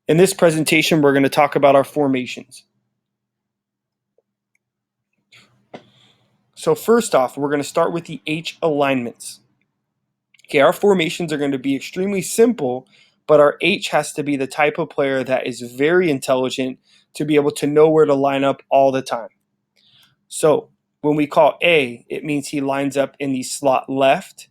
In this presentation, we're going to talk about our formations. So first off, we're going to start with the H alignments. Okay, our formations are going to be extremely simple, but our H has to be the type of player that is very intelligent to be able to know where to line up all the time. So when we call A, it means he lines up in the slot left.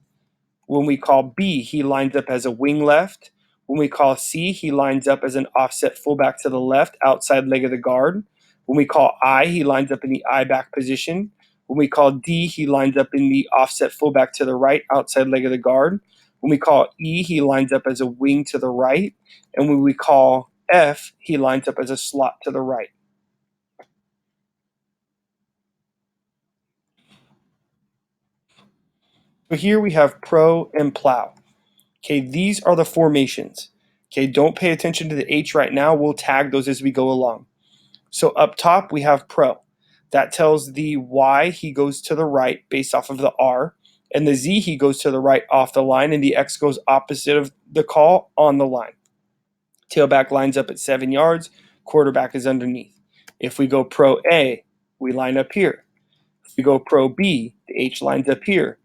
When we call B, he lines up as a wing left. When we call C, he lines up as an offset fullback to the left, outside leg of the guard. When we call I, he lines up in the I back position. When we call D, he lines up in the offset fullback to the right, outside leg of the guard. When we call E, he lines up as a wing to the right. And when we call F, he lines up as a slot to the right. So here we have pro and plow. Okay, these are the formations. Okay, don't pay attention to the H right now. We'll tag those as we go along. So up top, we have pro. That tells the Y he goes to the right based off of the R, and the Z he goes to the right off the line, and the X goes opposite of the call on the line. Tailback lines up at 7 yards, quarterback is underneath. If we go pro A, we line up here. If we go pro B, the H lines up here.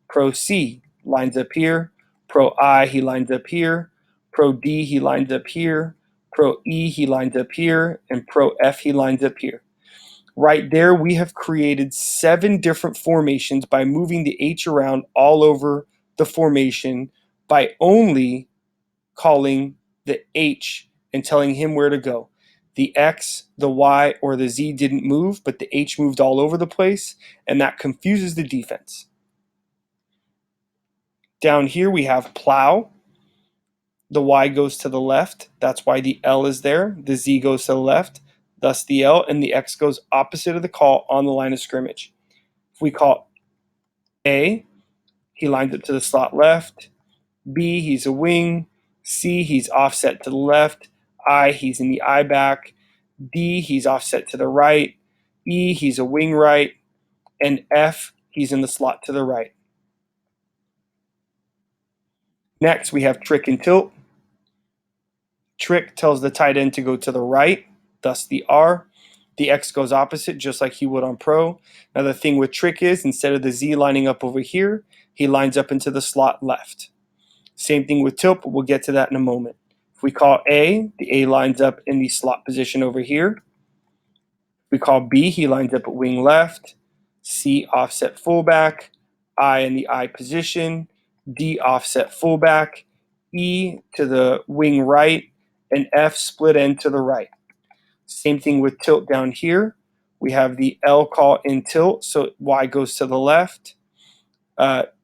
Pro C lines up here. Pro I, he lines up here. Pro D, he lines up here. Pro E, he lines up here. And pro F, he lines up here. Right there, we have created 7 different formations by moving the H around all over the formation by only calling the H and telling him where to go. The X, the Y, or the Z didn't move, but the H moved all over the place, and that confuses the defense. Down here we have plow. The Y goes to the left. That's why the L is there. The Z goes to the left, thus the L, and the X goes opposite of the call on the line of scrimmage. If we call A, he lines up to the slot left. B, he's a wing. C, he's offset to the left. I, he's in the I back. D, he's offset to the right. E, he's a wing right. And F, he's in the slot to the right. Next, we have trick and tilt. Trick tells the tight end to go to the right, thus the R. The X goes opposite, just like he would on pro. Now the thing with trick is, instead of the Z lining up over here, he lines up into the slot left. Same thing with tilt, but we'll get to that in a moment. If we call A, the A lines up in the slot position over here. If we call B, he lines up at wing left. C, offset fullback. I in the I position. D, offset fullback. E to the wing right. And F, split end to the right. Same thing with tilt down here. We have the L call in tilt, so Y goes to the left.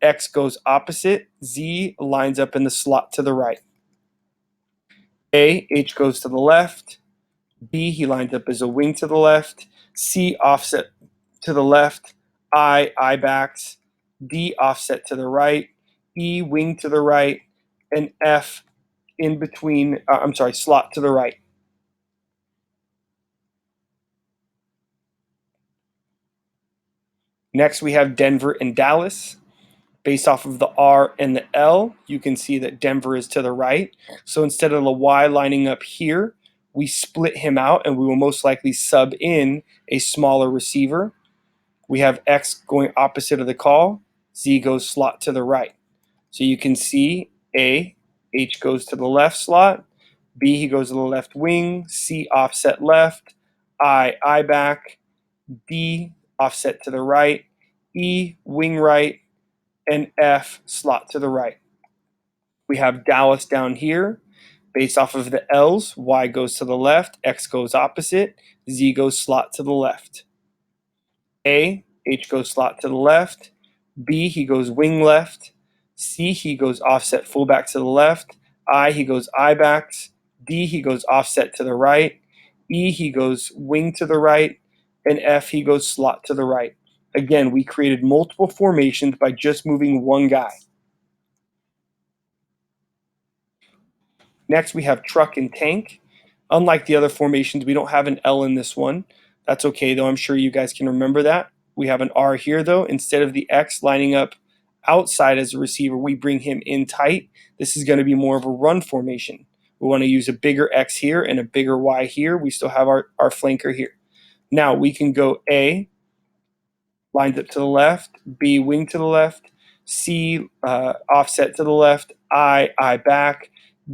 X goes opposite. Z lines up in the slot to the right. A, H goes to the left. B, he lines up as a wing to the left. C, offset to the left. I backs. D, offset to the right. E, wing to the right. And F, in between, slot to the right. Next, we have Denver and Dallas. Based off of the R and the L, you can see that Denver is to the right. So instead of the Y lining up here, we split him out and we will most likely sub in a smaller receiver. We have X going opposite of the call. Z goes slot to the right. So you can see A, H goes to the left slot. B, he goes to the left wing. C, offset left. I back. D, offset to the right. E, wing right. And F, slot to the right. We have Dallas down here. Based off of the L's, Y goes to the left, X goes opposite, Z goes slot to the left. A, H goes slot to the left. B, he goes wing left. C, he goes offset fullback to the left. I, he goes I backs. D, he goes offset to the right. E, he goes wing to the right. And F, he goes slot to the right. Again, we created multiple formations by just moving one guy. Next, we have truck and tank. Unlike the other formations, we don't have an L in this one. That's okay, though. I'm sure you guys can remember that. We have an R here, though. Instead of the X lining up outside as a receiver, we bring him in tight. This is going to be more of a run formation. We want to use a bigger X here and a bigger Y here. We still have our flanker here. Now we can go A, lines up to the left, B, wing to the left, C, offset to the left, I back,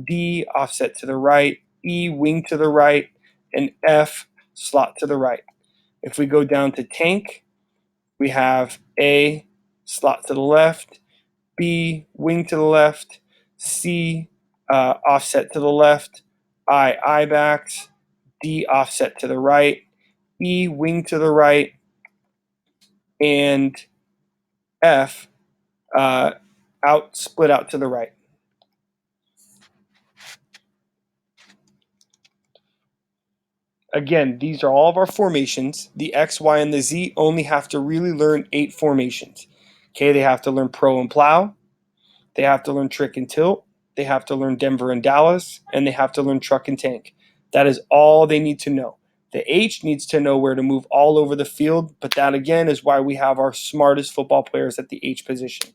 D, offset to the right, E, wing to the right, and F, slot to the right. If we go down to tank, we have A, slot to the left, B, wing to the left, C, offset to the left, I backs, D, offset to the right, E, wing to the right, and F, split out to the right. Again, these are all of our formations. The X, Y, and the Z only have to really learn 8 formations. Okay, they have to learn pro and plow. They have to learn trick and tilt. They have to learn Denver and Dallas. And they have to learn truck and tank. That is all they need to know. The H needs to know where to move all over the field. But that, again, is why we have our smartest football players at the H position.